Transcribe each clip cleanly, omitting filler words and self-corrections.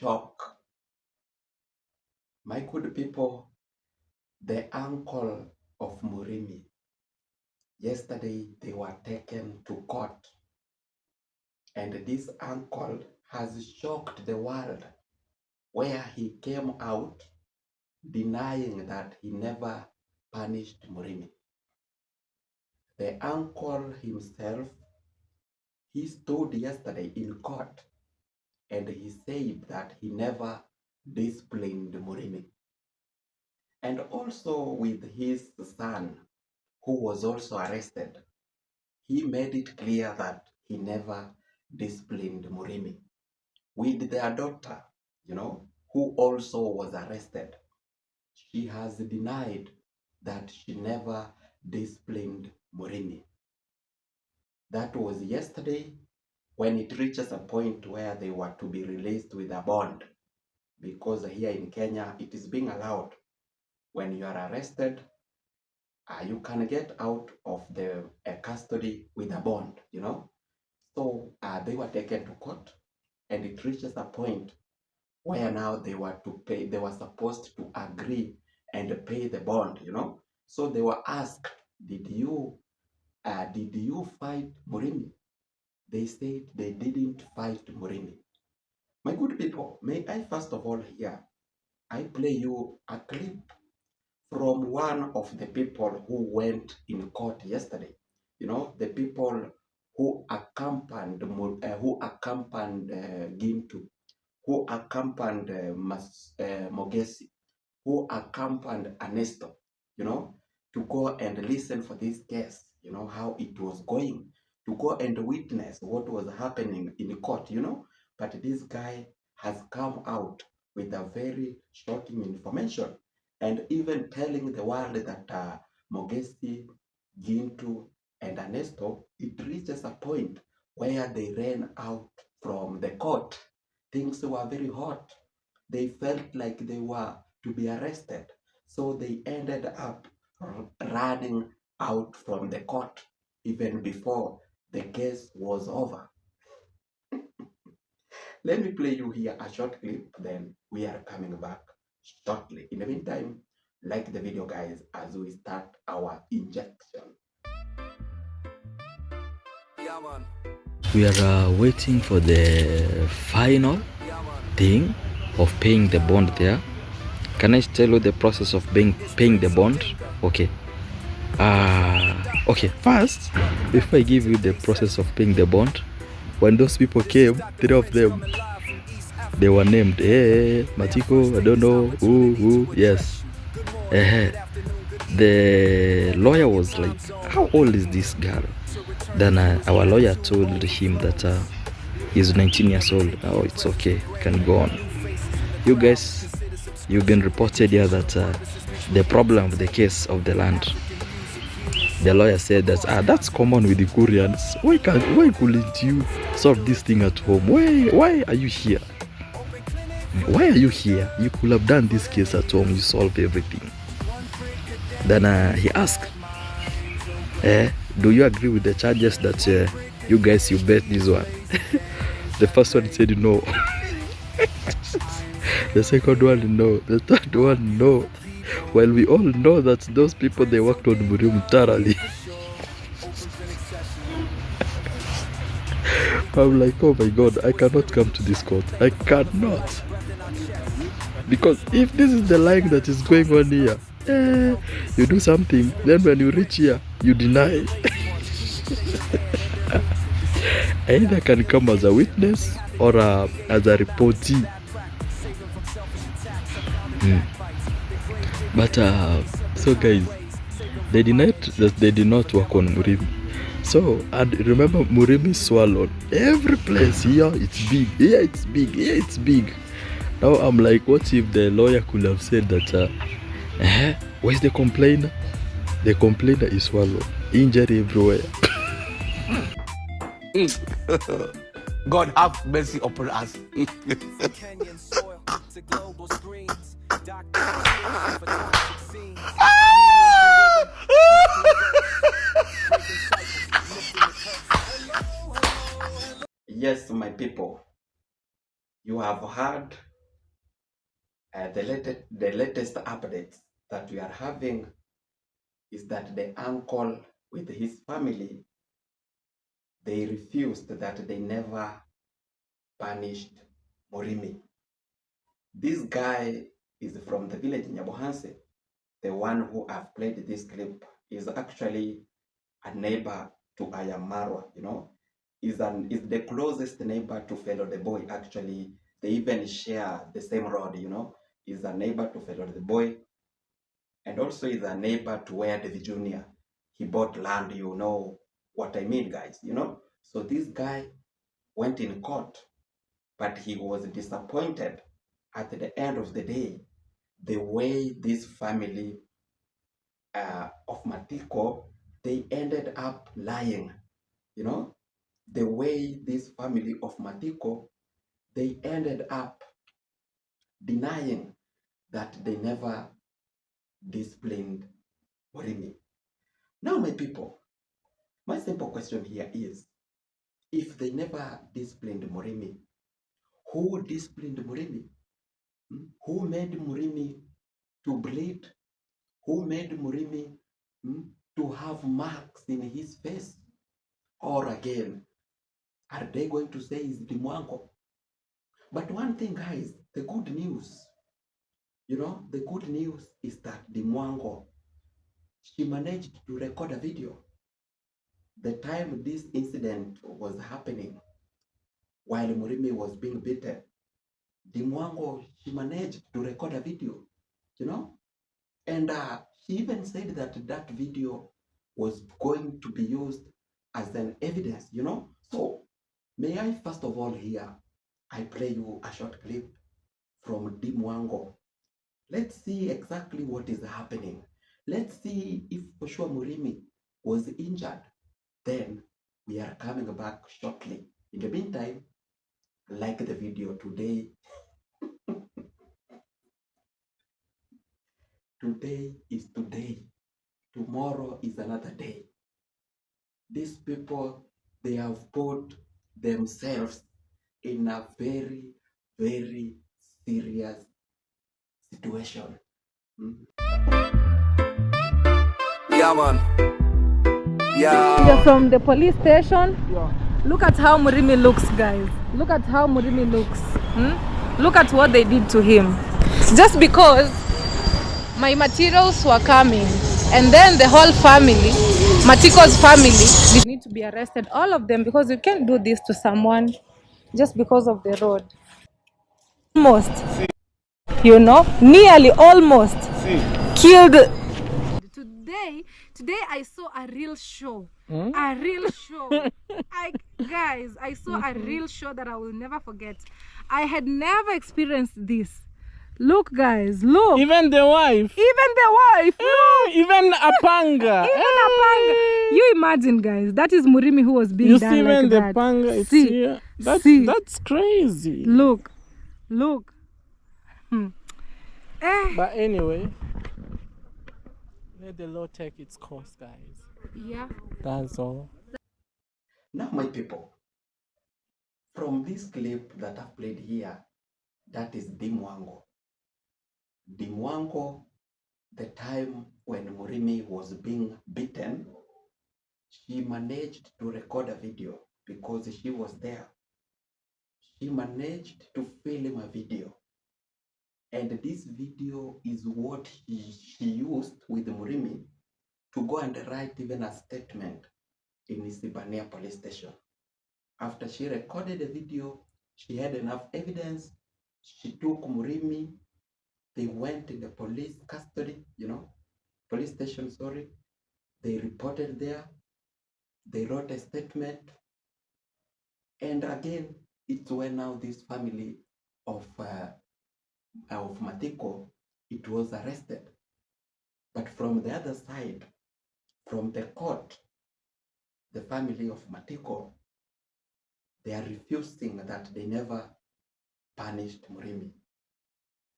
shock. My good people, the uncle of Murimi, yesterday they were taken to court, and this uncle has shocked the world, where he came out denying that he never punished Murimi. The uncle himself, he stood yesterday in court and he said that he never disciplined Murimi. And also with his son, who was also arrested, he made it clear that he never disciplined Murimi. With their daughter, who also was arrested, she has denied that she never disciplined Murimi. That was yesterday, when it reaches a point where they were to be released with a bond. Because here in Kenya, it is being allowed. When you are arrested, you can get out of the custody with a bond, So they were taken to court, and it reaches a point where now they were to pay, they were supposed to agree and pay the bond, So they were asked, did you fight Murimi? They said they didn't fight Murimi. My good people, may I first of all here, I play you a clip from one of the people who went in court yesterday. The people who accompanied Gintu, who accompanied Mogesi, who accompanied Ernesto, to go and listen for this case, how it was going, to go and witness what was happening in court, But this guy has come out with a very shocking information, and even telling the world that Mogesi, Gintu, and Ernesto, it reaches a point where they ran out from the court. Things were very hot. They felt like they were to be arrested. So they ended up running out from the court even before the case was over. Let me play you here a short clip, then we are coming back shortly. In the meantime, like the video, guys, as we start our injection. Yeah, man. We are waiting for the final thing of paying the bond there. Can I tell you the process of paying the bond? Okay. Okay, first, before I give you the process of paying the bond, when those people came, 3 of them, they were named. Hey, Matiko, I don't know, who, yes. The lawyer was like, how old is this girl? Then our lawyer told him that he's 19 years old. Oh, it's okay, we can go on. You guys, you've been reported here that the problem with the case of the land, the lawyer said that that's common with the Koreans. Why couldn't you solve this thing at home? Why are you here? Why are you here? You could have done this case at home. You solve everything. Then he asked, do you agree with the charges that you guys bet this one? The first one said no. The second one no. The third one no. Well, we all know that those people, they worked on Murium thoroughly. I'm like, oh my God, I cannot come to this court. I cannot. Because if this is the line that is going on here, you do something, then when you reach here, you deny. Either can come as a witness or as a reportee. But so guys, they denied that they did not work on Murimi. So, and remember, Murimi swallowed every place. Here it's big, here it's big, here it's big. Now I'm like, what if the lawyer could have said that where's the complainer? The complainer is swallowed. Injury everywhere. God have mercy upon us. Yes, my people, you have heard The latest updates that we are having is that the uncle with his family, they refused, that they never punished Murimi. This guy is from the village Nyabohanse. The one who I've played this clip is actually a neighbor to iammarwa, is the closest neighbor to Fellow the Boy. Actually, they even share the same road, is a neighbor to Fellow the Boy, and also is a neighbor to where the Junior. He bought land, you know what I mean, guys, So this guy went in court, but he was disappointed at the end of the day, the way this family of Matiko, they ended up lying, the way this family of Matiko, they ended up denying that they never disciplined Murimi. Now, my people, my simple question here is, if they never disciplined Murimi, who disciplined Murimi? Who made Murimi to bleed? Who made Murimi to have marks in his face? Or again, are they going to say it's Dimwango? But one thing, guys, the good news, the good news is that Dimwango, she managed to record a video. The time this incident was happening, while Murimi was being beaten, Dimwango, she managed to record a video, and she even said that that video was going to be used as an evidence, So, may I first of all here, I play you a short clip from Dimwango. Let's see exactly what is happening. Let's see if for sure Murimi was injured. Then we are coming back shortly. In the meantime, like the video today. Today is today. Tomorrow is another day. These people, they have put themselves in a very, very serious situation. Yeah, man. Yeah. They're from the police station. Yeah. Look at how Murimi looks, guys. Look at how Murimi looks. Look at what they did to him. Just because my materials were coming, and then the whole family, Matiko's family, they need to be arrested, all of them, because you can't do this to someone just because of the road. Almost, nearly almost killed. Today I saw a real show. A real show. I saw a real show that I will never forget. I had never experienced this. Look, guys, look. Even the wife. Look. Even a panga. You imagine, guys, that is Murimi who was being done like that. You see when the panga is here? That's crazy. Look. But anyway, let the law take its course, guys. Yeah. That's all. Now, my people, from this clip that I've played here, that is Dimwango. Dimwango, the time when Murimi was being beaten, she managed to record a video because she was there. She managed to film a video. And this video is what she used with Murimi to go and write even a statement in Isibania police station. After she recorded the video, she had enough evidence. She took Murimi. They went in the police custody, police station, sorry. They reported there. They wrote a statement. And again, it's when now this family of Matiko, it was arrested. But from the other side, from the court, the family of Matiko, they are refusing that they never punished Murimi.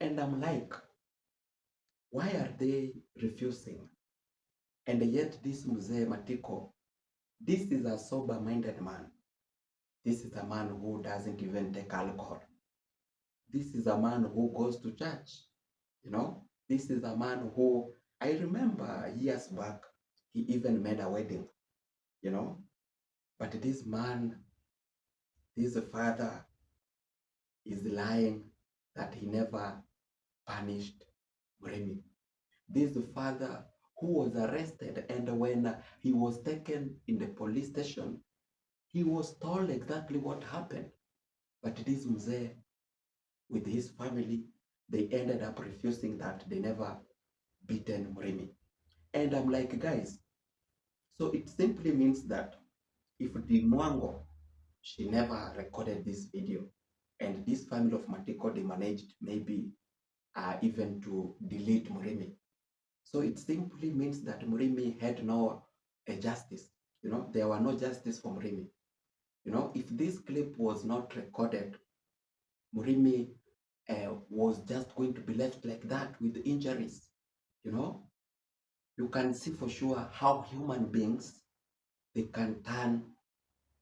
And I'm like, why are they refusing? And yet this Mzee Matiko, this is a sober-minded man. This is a man who doesn't even take alcohol. This is a man who goes to church. You know, this is a man who, I remember years back, he even made a wedding, you know. But this man, this father, is lying that he never punished Murimi. This father who was arrested, and when he was taken in the police station, he was told exactly what happened. But this mzee, with his family, they ended up refusing that they never beaten Murimi. And I'm like, guys, so it simply means that if the Mwango, she never recorded this video, and this family of Matiko, they managed maybe even to delete Murimi. So it simply means that Murimi had no justice. You know, there were no justice for Murimi. You know, if this clip was not recorded, Murimi was just going to be left like that with injuries. You know, you can see for sure how human beings, they can turn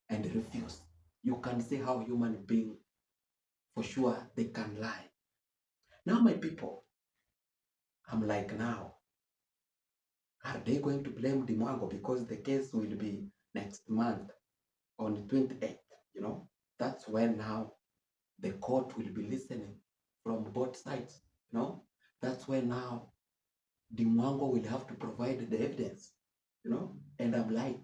and refuse. You can see how human beings, for sure, they can lie. Now, my people, I'm like, now, are they going to blame the Mwango because the case will be next month on the 28th? You know, that's when now the court will be listening from both sides. You know, that's when now the Mwango will have to provide the evidence. You know, and I'm like,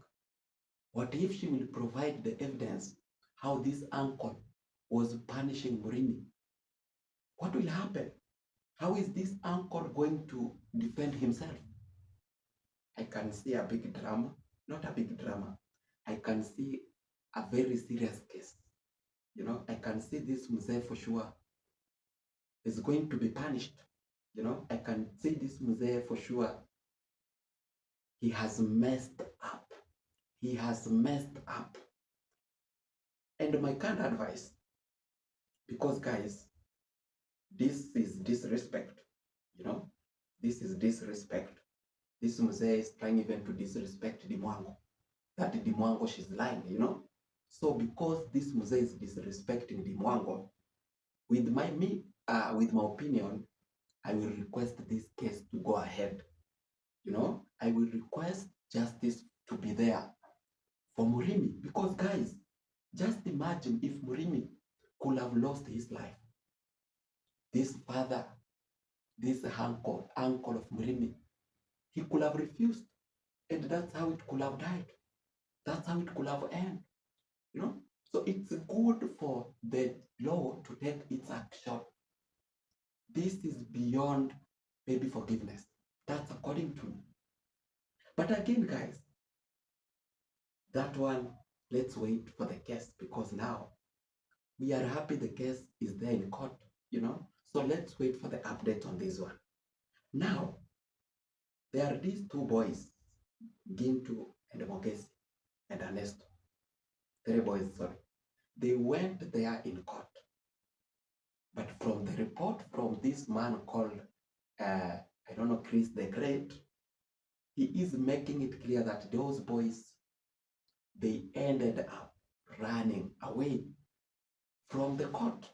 what if she will provide the evidence how this uncle was punishing Murimi? What will happen? How is this uncle going to defend himself? I can see a big drama, not a big drama. I can see a very serious case. You know, I can see this mzee for sure is going to be punished. You know, I can see this mzee for sure. He has messed up. He has messed up. And my kind advice, because guys, this is disrespect. You know, this is disrespect. This mzee is trying even to disrespect the Mwango. That the Mwango, she's lying, you know. So because this mzee is disrespecting the Mwango, with my opinion, I will request this case to go ahead. You know, I will request justice to be there for Murimi. Because guys, just imagine if Murimi could have lost his life. This father, this uncle of Murimi, he could have refused. And that's how it could have died. That's how it could have ended. You know? So it's good for the law to take its action. This is beyond maybe forgiveness. That's according to me. But again, guys, that one, let's wait for the case, because now we are happy the case is there in court, you know. So let's wait for the update on this one. Now, there are these two boys, Gintu and Mogesi and Ernesto. 3 boys, sorry. They went there in court. But from the report from this man called, I don't know, Chris the Great, he is making it clear that those boys, they ended up running away from the court.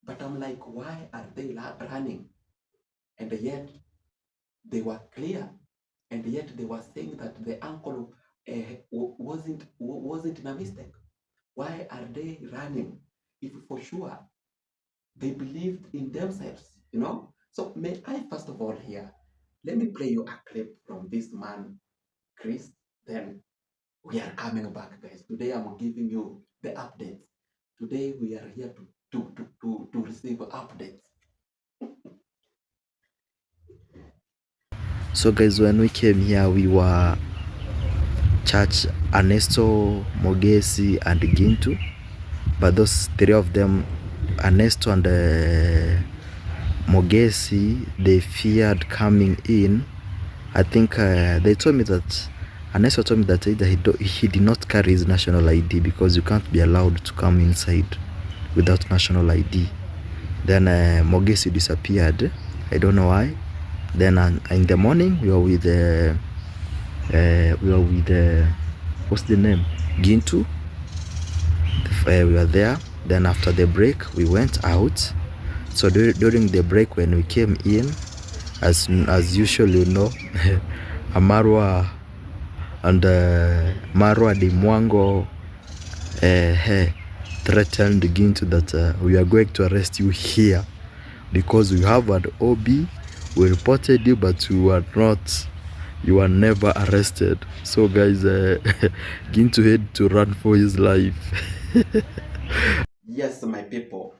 But I'm like, why are they running? And yet they were clear, and yet they were saying that the uncle wasn't in a mistake. Why are they running if for sure they believed in themselves, you know? So may I first of all here, let me play you a clip from this man, Chris. Then we are coming back, guys. Today I'm giving you the updates. Today we are here to receive updates. So guys, when we came here, we were Church, Ernesto, Mogesi, and Gintu. But those 3 of them, Ernesto and Mogesi, they feared coming in. I think they told me that, Ernesto told me that either he did not carry his national ID, because you can't be allowed to come inside without national ID. Then Mogesi disappeared. I don't know why. Then in the morning, we were with what's the name? Gintu. We were there. Then after the break, we went out. So during the break, when we came in, as usual, you know, Amarwa and Marwa de Mwango threatened Gintu that we are going to arrest you here because we have an OB. We reported you, but you were never arrested. So guys, Gintu had to run for his life. Yes, my people,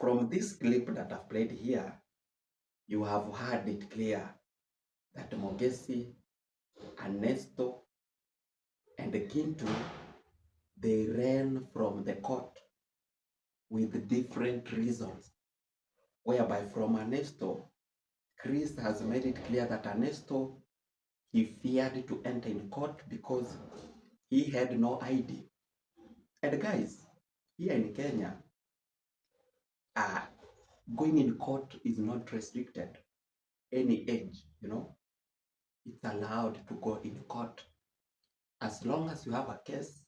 from this clip that I've played here, you have heard it clear that Mogesi, Ernesto, and Gintu, they ran from the court with different reasons, whereby from Ernesto, Chris has made it clear that Ernesto, he feared to enter in court because he had no ID. And guys, here in Kenya, going in court is not restricted. Any age, it's allowed to go in court. As long as you have a case,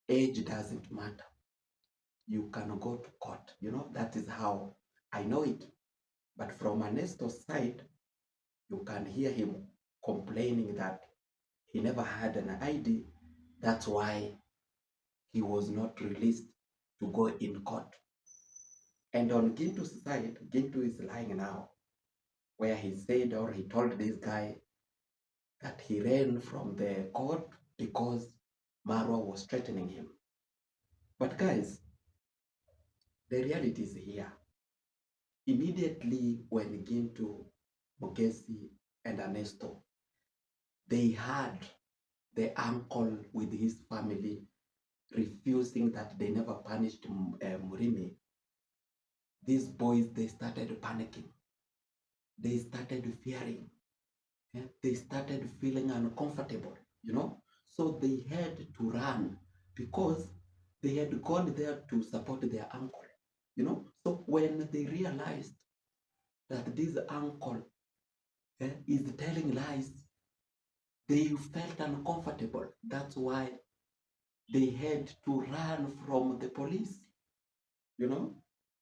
age doesn't matter. You can go to court. That is how I know it. But from Ernesto's side, you can hear him complaining that he never had an ID. That's why he was not released to go in court. And on Gintu's side, Gintu is lying now, where he said or he told this guy that he ran from the court because Marwa was threatening him. But guys, the reality is here. Immediately when Gintu, Mogesi, and Ernesto, they had the uncle with his family refusing that they never punished Murimi, these boys, they started panicking. They started fearing. They started feeling uncomfortable, So they had to run because they had gone there to support their uncle, So when they realized that this uncle is telling lies, they felt uncomfortable. That's why they had to run from the police,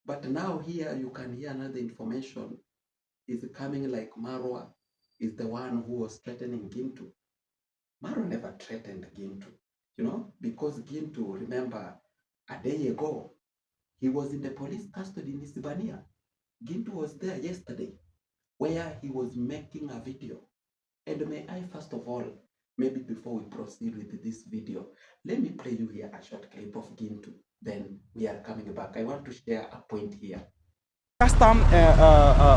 But now here you can hear another information is coming like Marwa is the one who was threatening Gintu. Marwa never threatened Gintu, because Gintu, remember, a day ago, he was in the police custody in Isibania. Gintu was there yesterday, where he was making a video. And may I, first of all, maybe before we proceed with this video, let me play you here a short clip of Gintu. Then we are coming back. I want to share a point here. Last time,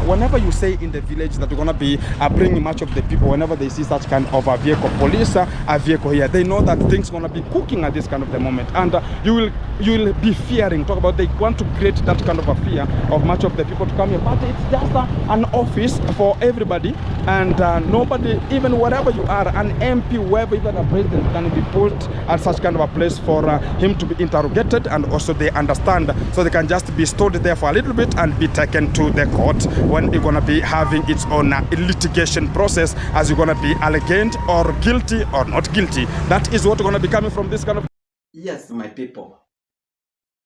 whenever you say in the village that you're going to be bringing much of the people, whenever they see such kind of a vehicle, police, a vehicle here, they know that things going to be cooking at this kind of the moment. And you will be fearing, talk about they want to create that kind of a fear of much of the people to come here. But it's just an office for everybody. And nobody, even wherever you are, an MP, wherever even a president can be put at such kind of a place for him to be interrogated, and also they understand, so they can just be stored there for a little bit and be taken to the court when you're going to be having its own litigation process, as you're going to be alleged or guilty or not guilty. That is what going to be coming from this kind of... Yes, my people.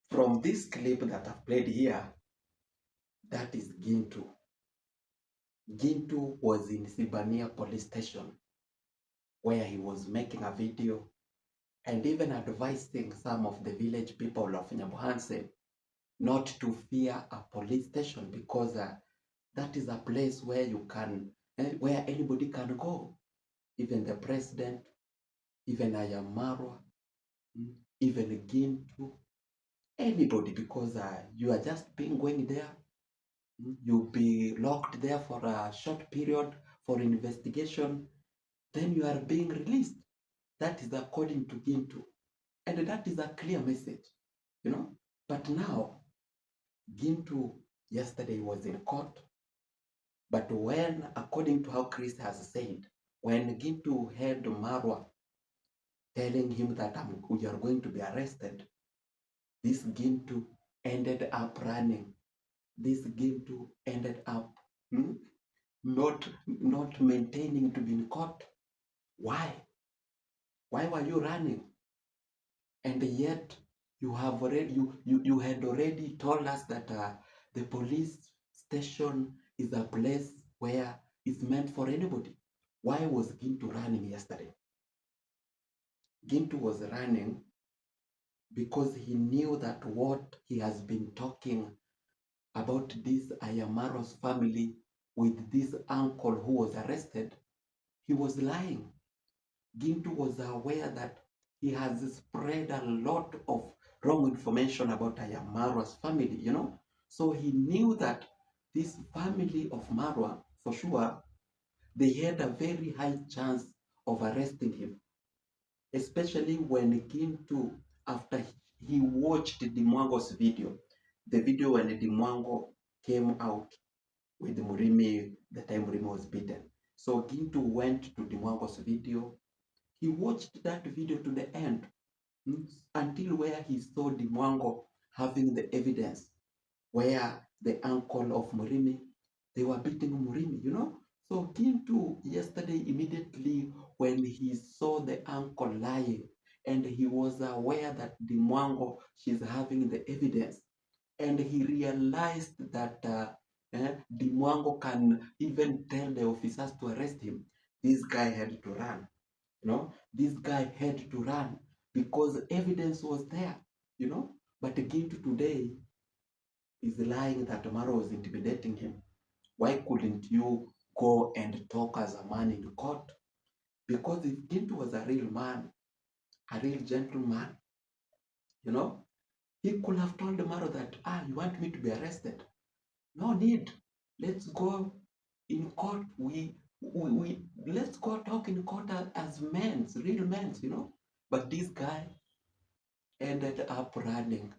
From this clip that I've played here, that is Gintu. Gintu was in Sibania police station, where he was making a video and even advising some of the village people of Nyabuhanse not to fear a police station, because that is a place where you can, where anybody can go, even the president, even iammarwa, even Gintu, anybody, because you are just being going there. You'll be locked there for a short period for investigation, then you are being released. That is according to Gintu, and that is a clear message, But now, Gintu yesterday was in court, but when, according to how Chris has said, when Gintu heard Marwa telling him that we are going to be arrested, this Gintu ended up running. This Gintu ended up not maintaining to be in court. Why? Why were you running? And yet you have already you had already told us that the police station is a place where it's meant for anybody. Why was Gintu running yesterday? Gintu was running because he knew that what he has been talking about this iammarwa's family with this uncle who was arrested, he was lying. Gintu was aware that he has spread a lot of wrong information about iammarwa's family, So he knew that this family of Marwa, for sure, they had a very high chance of arresting him, especially when Gintu, after he watched Dimwango's video, the video when Dimwango came out with Murimi, the time Murimi was beaten. So Gintu went to Dimwango's video. He watched that video to the end until where he saw Dimwango having the evidence where the uncle of Murimi, they were beating Murimi, So Gintu yesterday, immediately when he saw the uncle lying, and he was aware that Dimwango, she's having the evidence, and he realized that Dimwango can even tell the officers to arrest him. This guy had to run. This guy had to run because evidence was there. But Gintu today is lying that Marwa was intimidating him. Why couldn't you go and talk as a man in court? Because if Gintu was a real man, a real gentleman, he could have told Marwa that, you want me to be arrested? No need. Let's go in court. We let's go talk in court as men, real men, But this guy ended up running,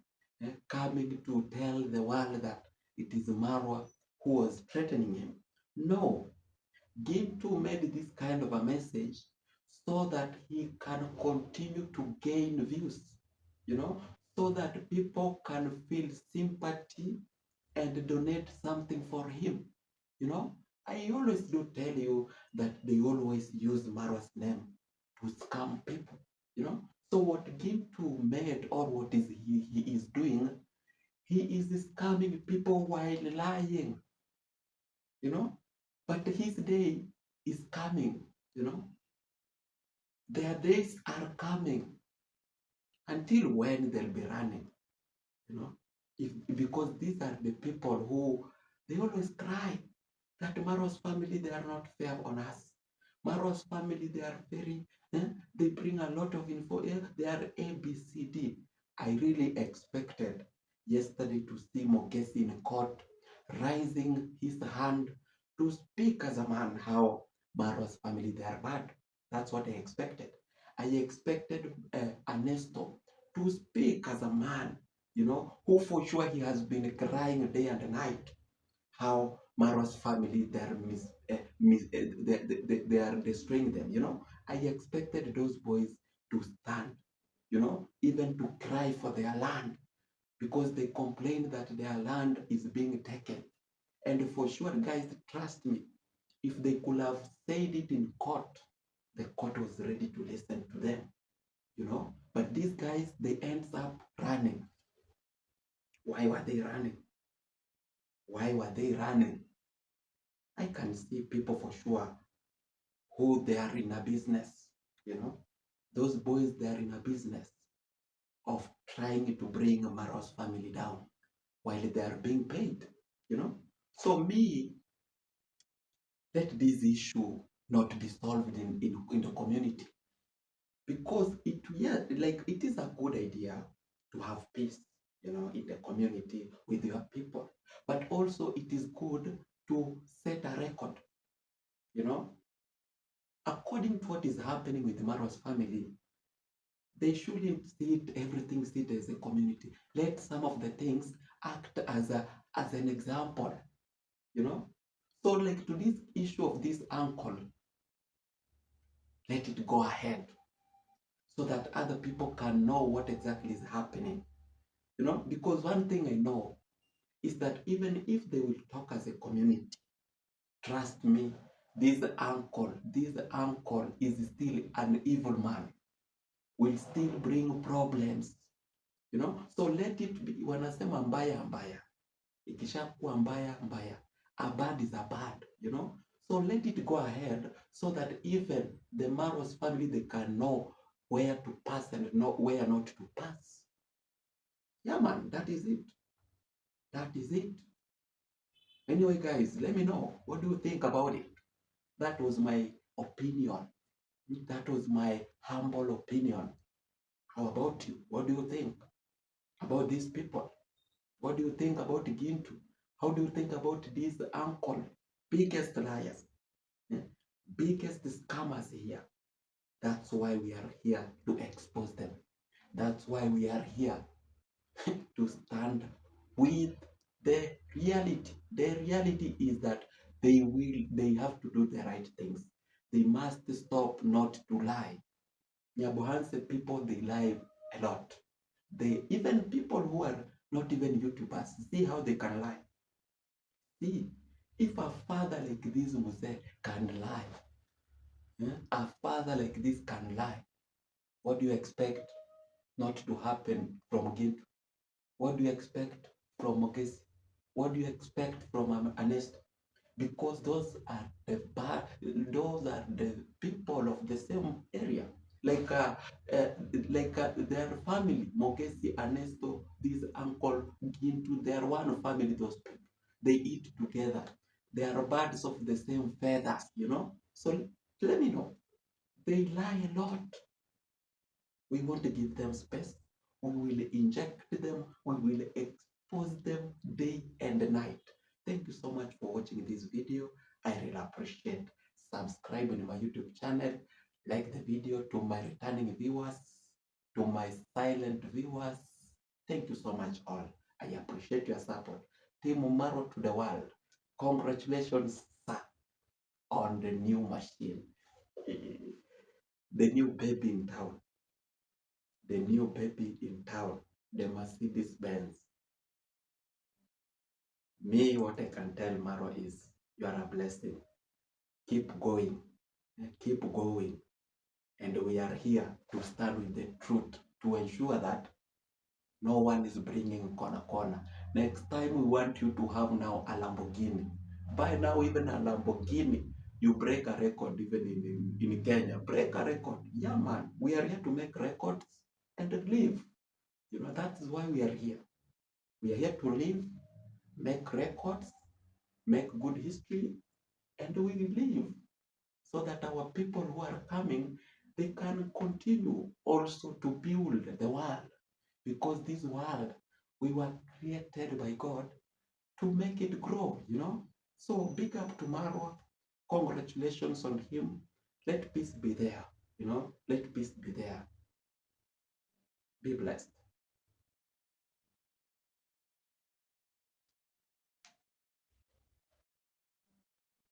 coming to tell the world that it is Marwa who was threatening him. No, Gintu made this kind of a message so that he can continue to gain views, so that people can feel sympathy and donate something for him. I always do tell you that they always use Marwa's name to scam people, So what Gintu made, or what is he is doing, he is scamming people while lying, But his day is coming, Their days are coming. Until when they'll be running, because these are the people who they always cry that Marwa's family, they are not fair on us. Marwa's family, they are very, they bring a lot of info. They are ABCD. I really expected yesterday to see Mogesi in court raising his hand to speak as a man how Marwa's family, they are bad. That's what I expected. I expected Ernesto to speak as a man, who for sure he has been crying day and night how Marwa's family, they are destroying them, I expected those boys to stand, even to cry for their land, because they complain that their land is being taken. And for sure, guys, trust me, if they could have said it in court, the court was ready to listen to them, But these guys, they end up running. Why were they running? Why were they running? I can see people for sure who they are in a business, Those boys, they are in a business of trying to bring Marwa's family down while they are being paid, So me, let this issue not be solved in the community. Because it is a good idea to have peace, in the community with your people. But also it is good to set a record, According to what is happening with Marwa's family, they shouldn't everything sit as a community. Let some of the things act as an example, So like to this issue of this uncle, let it go ahead so that other people can know what exactly is happening. Because one thing I know is that even if they will talk as a community, trust me, this uncle is still an evil man, will still bring problems, So let it be, wanasema mbaya mbaya, ikishakuwa mbaya mbaya, A bad is a bad, you know. So let it go ahead so that even the Marwa's family, they can know where to pass and know where not to pass. Yeah, man, that is it. That is it. Anyway, guys, let me know. What do you think about it? That was my opinion. That was my humble opinion. How about you? What do you think about these people? What do you think about Gintu? How do you think about this uncle? Biggest liars, eh? Biggest scammers here. That's why we are here to expose them. That's why we are here to stand with the reality. The reality is that they have to do the right things. They must stop not to lie. Nyabohanse people, they lie a lot. They even people who are not even YouTubers, see how they can lie. See, if a father like this Muse can lie, a father like this can lie, what do you expect not to happen from Gintu? What do you expect from Mogesi? What do you expect from Anest? Because those are the people of the same area. Like their family, Mogesi, Ernesto, this uncle Gintu, they are one family, those people. They eat together. They are birds of the same feathers, you know. So let me know. They lie a lot. We want to give them space. We will inject them. We will expose them day and night. Thank you so much for watching this video. I really appreciate. Subscribe on my YouTube channel. Like the video. To my returning viewers, to my silent viewers, thank you so much all. I appreciate your support. Team Umaro to the world. Congratulations, sir, on the new machine. The new baby in town. The new baby in town, the Mercedes Benz. Me, what I can tell Maro is you are a blessing. Keep going, keep going. And we are here to stand with the truth to ensure that no one is bringing corner. Next time we want you to have now a Lamborghini. By now, even a Lamborghini, you break a record even in Kenya. Break a record. Yeah, man. We are here to make records and live. You know, that is why we are here. We are here to live, make records, make good history, and we will live so that our people who are coming, they can continue also to build the world. Because this world, we were created by God to make it grow, you know. So big up to Marwa. Congratulations on him. Let peace be there, you know. Let peace be there. Be blessed.